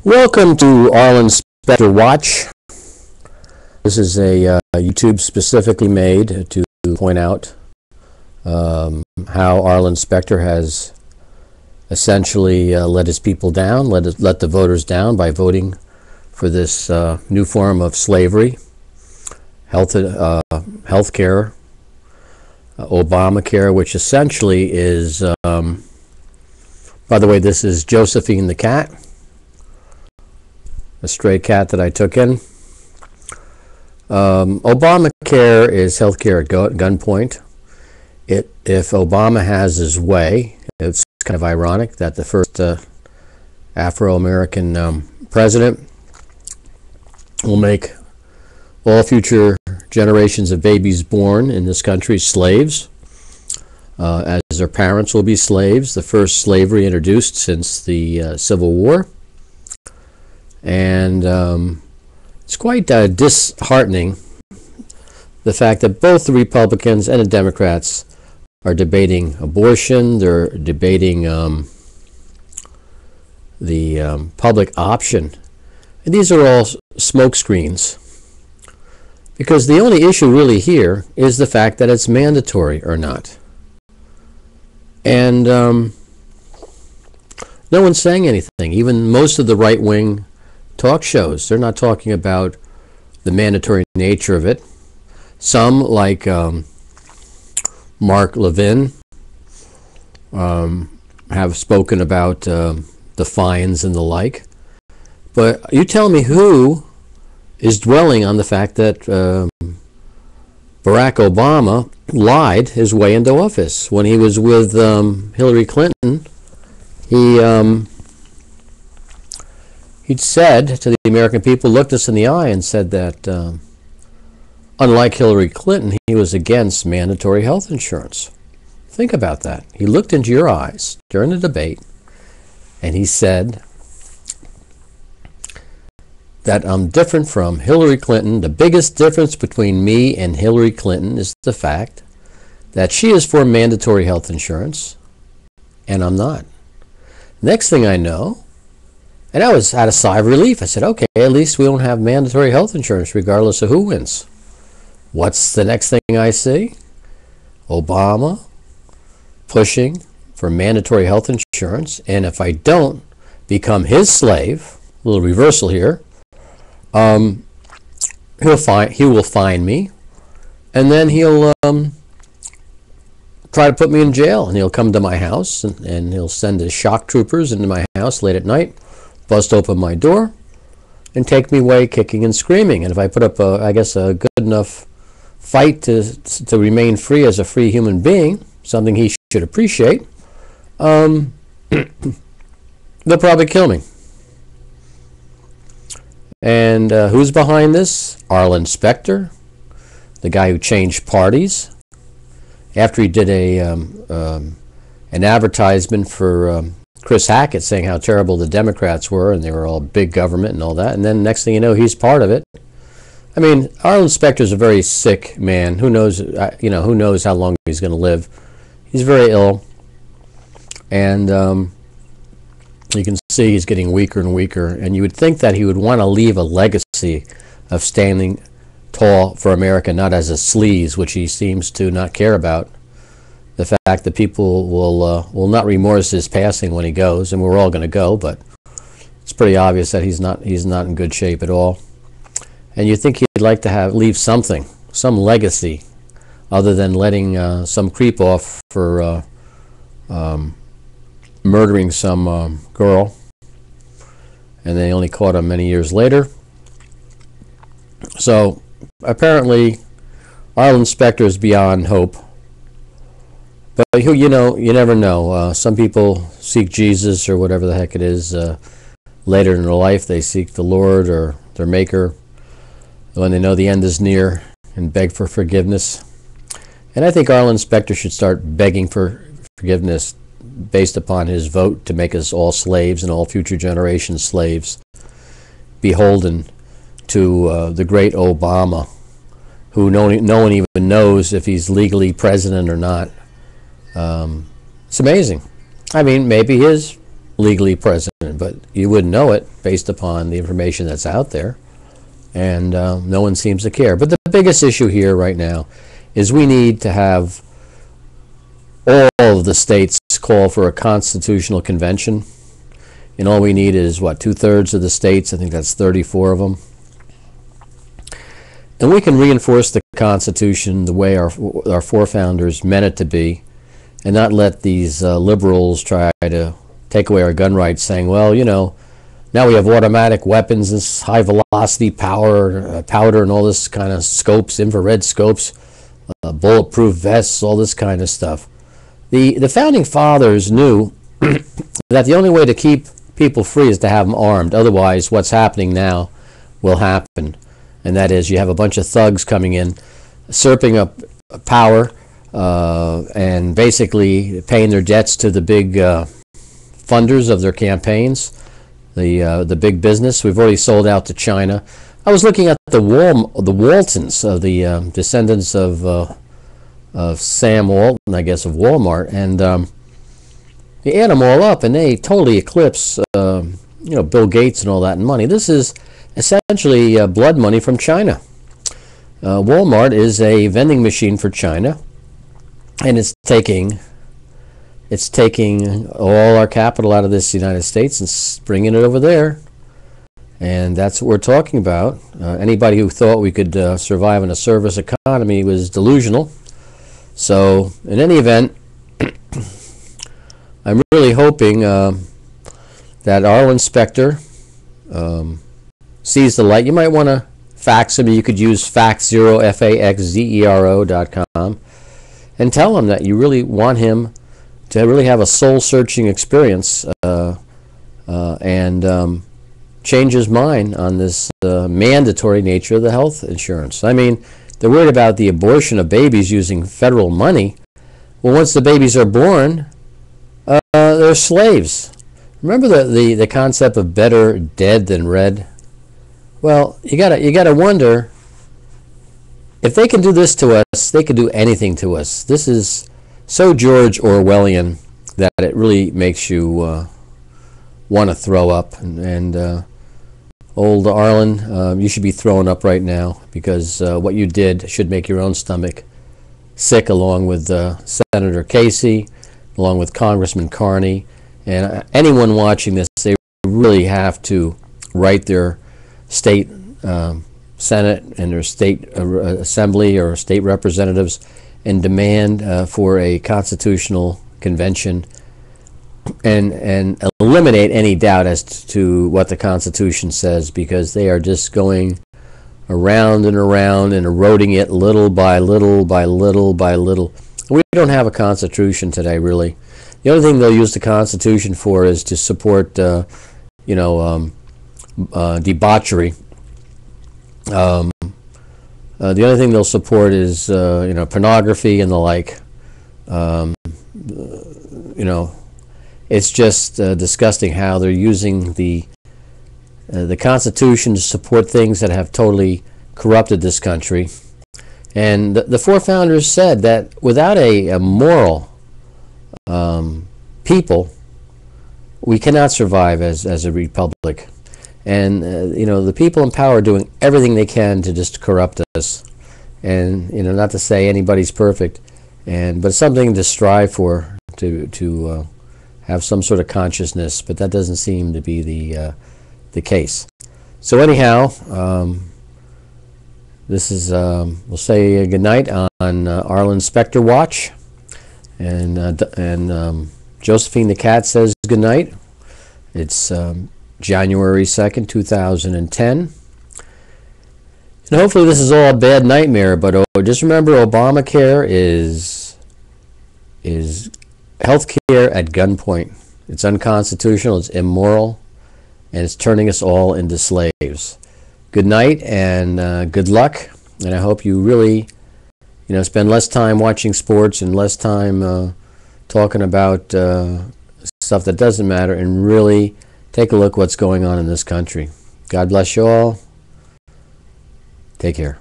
Welcome to Arlen Specter Watch. This is a YouTube specifically made to point out how Arlen Specter has essentially let his people down, let the voters down by voting for this new form of slavery, health care, Obamacare, which essentially is, by the way, this is Josephine the cat, a stray cat that I took in. Obamacare is healthcare at gunpoint. If Obama has his way, it's kind of ironic that the first Afro-American president will make all future generations of babies born in this country slaves, as their parents will be slaves, the first slavery introduced since the Civil War. And it's quite disheartening, the fact that both the Republicans and the Democrats are debating abortion. They're debating the public option. And these are all smokescreens, because the only issue really here is the fact that it's mandatory or not. And no one's saying anything. Even most of the right-wing talk shows, they're not talking about the mandatory nature of it. Some, like Mark Levin, have spoken about the fines and the like. But you tell me who is dwelling on the fact that Barack Obama lied his way into office. When he was with Hillary Clinton, he'd said to the American people, looked us in the eye and said that unlike Hillary Clinton, he was against mandatory health insurance. Think about that. He looked into your eyes during the debate and he said that I'm different from Hillary Clinton. The biggest difference between me and Hillary Clinton is the fact that she is for mandatory health insurance and I'm not. Next thing I know, and I had a sigh of relief. I said, okay, at least we don't have mandatory health insurance regardless of who wins. What's the next thing I see? Obama pushing for mandatory health insurance, and if I don't become his slave, a little reversal here, he will fine me, and then he'll try to put me in jail, and he'll come to my house, and he'll send his shock troopers into my house late at night, bust open my door, and take me away kicking and screaming. And if I put up, I guess, a good enough fight to remain free as a free human being, something he should appreciate, they'll probably kill me. And who's behind this? Arlen Specter, the guy who changed parties after he did an advertisement for Chris Hackett saying how terrible the Democrats were and they were all big government and all that. And then next thing you know, he's part of it. I mean, Arlen Specter's a very sick man. Who knows, who knows how long he's going to live. He's very ill. And you can see he's getting weaker and weaker. And you would think that he would want to leave a legacy of standing tall for America, not as a sleaze, which he seems to not care about. The fact that people will not remorse his passing when he goes, and we're all going to go, but it's pretty obvious that he's not in good shape at all. And you think he'd like to leave something, some legacy, other than letting some creep off for murdering some girl, and they only caught him many years later. So apparently, Arlen Specter is beyond hope. But you never know. Some people seek Jesus or whatever the heck it is. Later in their life, they seek the Lord or their Maker when they know the end is near and beg for forgiveness. And I think Arlen Specter should start begging for forgiveness based upon his vote to make us all slaves and all future generations slaves, beholden to the great Obama, who no one even knows if he's legally president or not. It's amazing. I mean, maybe his legally president, but you wouldn't know it based upon the information that's out there, and no one seems to care. But the biggest issue here right now is we need to have all of the states call for a constitutional convention, and all we need is, what, 2/3 of the states? I think that's 34 of them. And we can reinforce the Constitution the way our forefounders meant it to be, and not let these liberals try to take away our gun rights, saying, well, you know, now we have automatic weapons, this high velocity powder and all this kind of scopes, infrared scopes, bulletproof vests, all this kind of stuff. The founding fathers knew that the only way to keep people free is to have them armed. Otherwise, what's happening now will happen. And that is, you have a bunch of thugs coming in, usurping up power, and basically paying their debts to the big funders of their campaigns, the big business. We've already sold out to China. I was looking at the Waltons, the descendants of Sam Walton, I guess, of Walmart, and you add them all up, and they totally eclipse, Bill Gates and all that in money. This is essentially blood money from China. Walmart is a vending machine for China, and it's taking all our capital out of this United States and bringing it over there. And that's what we're talking about. Anybody who thought we could survive in a service economy was delusional. So, in any event, I'm really hoping that Arlen Specter sees the light. You might want to fax him. You could use faxzero, faxzero.com, and tell him that you really want him to really have a soul-searching experience and change his mind on this mandatory nature of the health insurance. I mean, they're worried about the abortion of babies using federal money. Well, once the babies are born, they're slaves. Remember the concept of better dead than red? Well, you gotta wonder, if they can do this to us, they can do anything to us. This is so George Orwellian that it really makes you want to throw up. And old Arlen, you should be throwing up right now, because what you did should make your own stomach sick, along with Senator Casey, along with Congressman Carney, and anyone watching this. They really have to write their state Senate and their state assembly or state representatives and demand for a constitutional convention, and eliminate any doubt as to what the Constitution says, because they are just going around and around and eroding it little by little by little by little. We don't have a Constitution today, really. The only thing they'll use the Constitution for is to support, debauchery. The only thing they'll support is, pornography and the like. It's just disgusting how they're using the Constitution to support things that have totally corrupted this country. And the forefounders said that without a moral people, we cannot survive as a republic. And the people in power are doing everything they can to just corrupt us. And not to say anybody's perfect, but it's something to strive for, to have some sort of consciousness. But that doesn't seem to be the case. So anyhow, this is we'll say good night on Arlen Specter Watch, and Josephine the cat says good night. It's January 2nd, 2010. And hopefully this is all a bad nightmare, but just remember, Obamacare is health care at gunpoint. It's unconstitutional, it's immoral, and it's turning us all into slaves. Good night and good luck, and I hope you really spend less time watching sports and less time talking about stuff that doesn't matter, and really take a look what's going on in this country. God bless you all. Take care.